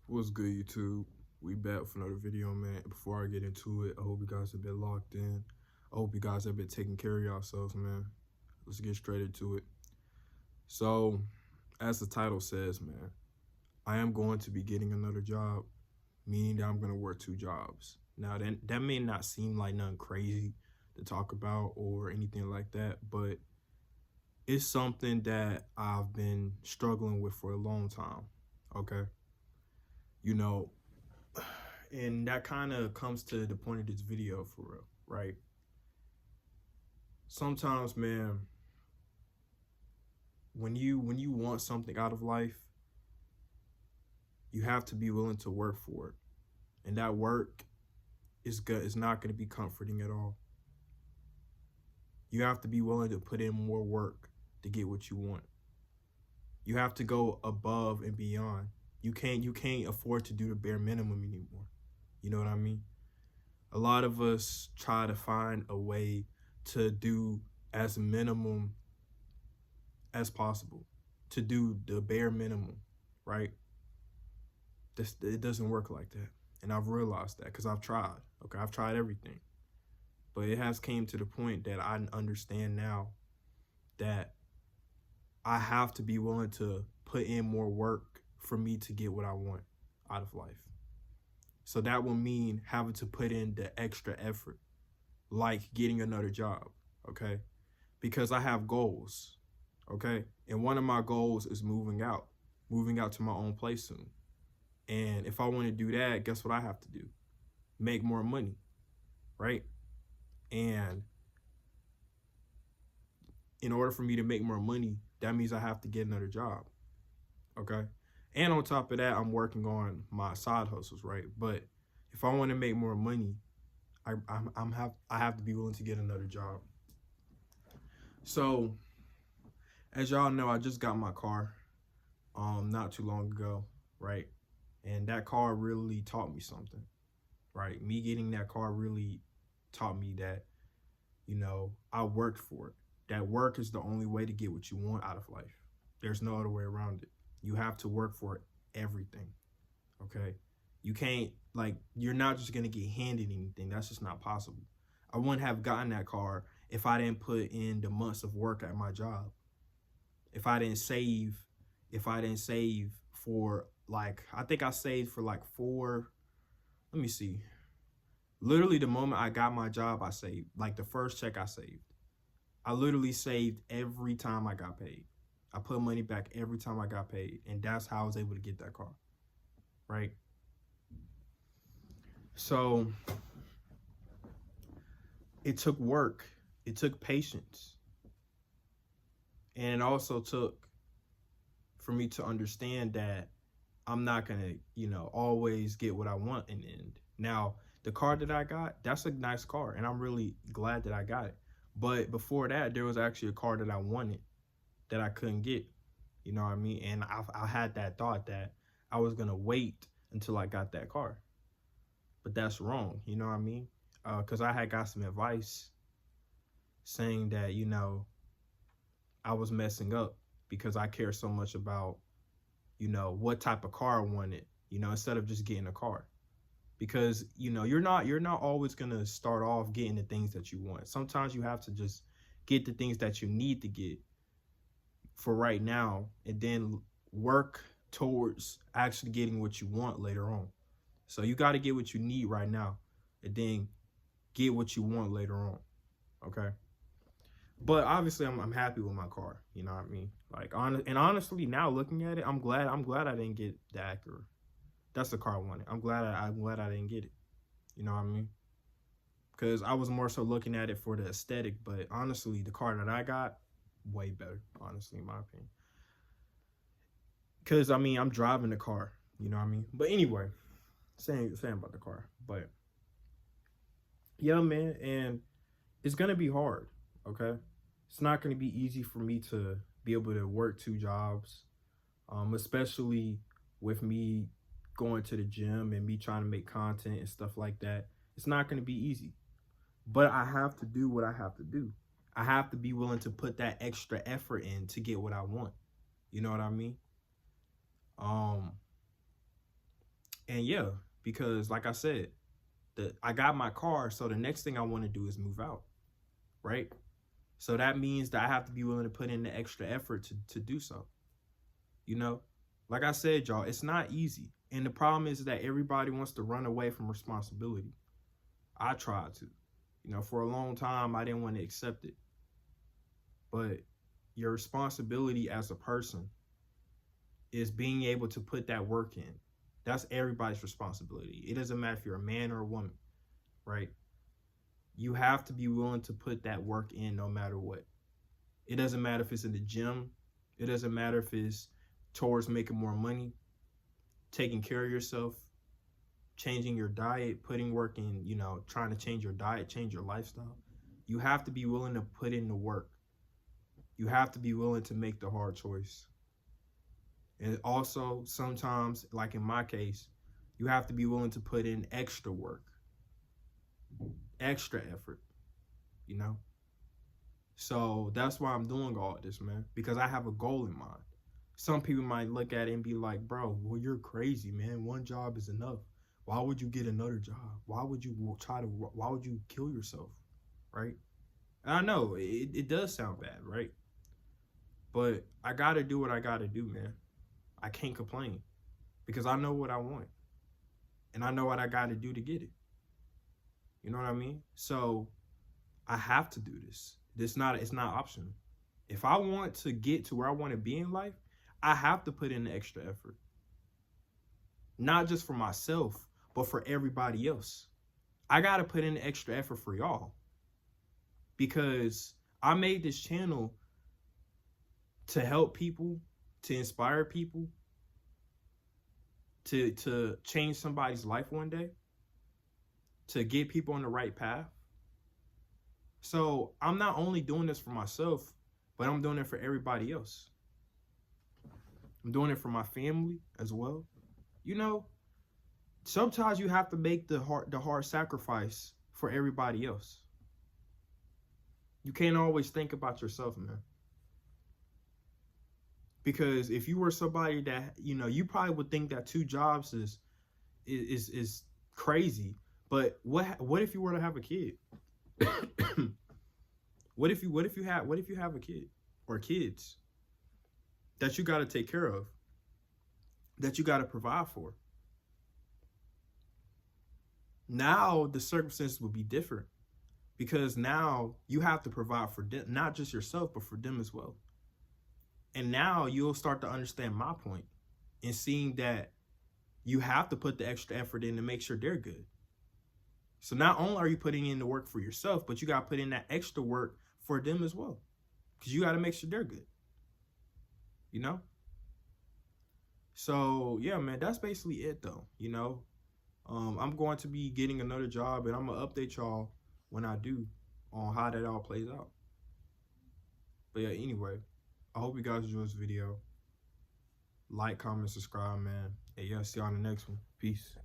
What's good, YouTube? We back with another video, man. Before I get into it, I hope you guys have been locked in. I hope you guys have been taking care of yourselves, man. Let's get straight into it. So, as the title says, man, I am going to be getting another job, meaning that I'm going to work two jobs. Now, that may not seem like nothing crazy to talk about or anything like that, but it's something that I've been struggling with for a long time, okay? You know, and that kind of comes to the point of this video for real, right? Sometimes, man, when you want something out of life, you have to be willing to work for it, and that work is good. It's not going to be comforting at all. You have to be willing to put in more work to get what you want. You have to go above and beyond. You can't afford to do the bare minimum anymore. You know what I mean? A lot of us try to find a way to do as minimum as possible, to do the bare minimum, right? It doesn't work like that. And I've realized that because I've tried. Okay, I've tried everything. But it has came to the point that I understand now that I have to be willing to put in more work for me to get what I want out of life. So that will mean having to put in the extra effort, like getting another job, okay? Because I have goals, okay? And one of my goals is moving out to my own place soon. And if I want to do that, guess what I have to do? Make more money, right? And in order for me to make more money, that means I have to get another job, okay? And on top of that, I'm working on my side hustles, right? But if I want to make more money, I have to be willing to get another job. So, as y'all know, I just got my car not too long ago, right? And that car really taught me something, right? Me getting that car really taught me that, I worked for it. That work is the only way to get what you want out of life. There's no other way around it. You have to work for everything, okay? You can't, you're not just gonna get handed anything. That's just not possible. I wouldn't have gotten that car if I didn't put in the months of work at my job. If I didn't save, if I didn't save for I think I saved for let me see. Literally the moment I got my job, I saved. Like the first check I saved. I literally saved every time I got paid. I put money back every time I got paid. And that's how I was able to get that car. Right? So it took work. It took patience. And it also took for me to understand that I'm not going to, always get what I want in the end. Now, the car that I got, that's a nice car. And I'm really glad that I got it. But before that, there was actually a car that I wanted that I couldn't get. You know what I mean? And I had that thought that I was going to wait until I got that car. But that's wrong. You know what I mean? Because I had got some advice saying that, I was messing up because I care so much about, what type of car I wanted, instead of just getting a car. Because, you're not always going to start off getting the things that you want. Sometimes you have to just get the things that you need to get for right now and then work towards actually getting what you want later on. So you got to get what you need right now and then get what you want later on. Okay. But obviously I'm happy with my car. You know what I mean? And honestly, now looking at it, I'm glad I didn't get the Acura. That's the car I wanted. I'm glad I didn't get it. You know what I mean? Because I was more so looking at it for the aesthetic, but honestly, the car that I got, way better, honestly, in my opinion. Because, I'm driving the car, you know what I mean? But anyway, saying about the car. But, yeah, man, and it's going to be hard, okay? It's not going to be easy for me to be able to work two jobs, especially with me going to the gym and me trying to make content and stuff like that. It's not going to be easy. But I have to do what I have to do. I have to be willing to put that extra effort in to get what I want. You know what I mean? And yeah, because like I said, I got my car, so the next thing I want to do is move out, right? So that means that I have to be willing to put in the extra effort to do so. You know, like I said, y'all, it's not easy. And the problem is that everybody wants to run away from responsibility. I tried to, for a long time, I didn't want to accept it. But your responsibility as a person is being able to put that work in. That's everybody's responsibility. It doesn't matter if you're a man or a woman, right? You have to be willing to put that work in no matter what. It doesn't matter if it's in the gym. It doesn't matter if it's towards making more money, taking care of yourself, changing your diet, putting work in, trying to change your diet, change your lifestyle. You have to be willing to put in the work. You have to be willing to make the hard choice. And also, sometimes, like in my case, you have to be willing to put in extra work, extra effort, So that's why I'm doing all this, man, because I have a goal in mind. Some people might look at it and be like, bro, well, you're crazy, man. One job is enough. Why would you get another job? Why would you kill yourself, right? And I know it does sound bad, right? But I got to do what I got to do, man. I can't complain because I know what I want and I know what I got to do to get it. You know what I mean? So I have to do this. It's not optional. If I want to get to where I want to be in life, I have to put in the extra effort. Not just for myself, but for everybody else. I got to put in the extra effort for y'all because I made this channel to help people, to inspire people, to change somebody's life one day, to get people on the right path. So I'm not only doing this for myself, but I'm doing it for everybody else. I'm doing it for my family as well. Sometimes you have to make the hard sacrifice for everybody else. You can't always think about yourself, man. Because if you were somebody that, you probably would think that 2 jobs is crazy. But what if you were to have a kid? What if you have a kid or kids that you got to take care of, that you got to provide for? Now the circumstances will be different because now you have to provide for them, not just yourself, but for them as well. And now you'll start to understand my point in seeing that you have to put the extra effort in to make sure they're good. So not only are you putting in the work for yourself, but you got to put in that extra work for them as well, because you got to make sure they're good. So yeah, man, that's basically it though. I'm going to be getting another job and I'm gonna update y'all when I do on how that all plays out. But yeah, anyway, I hope you guys enjoyed this video. Like, comment, subscribe, man. And yeah, see y'all on the next one. Peace.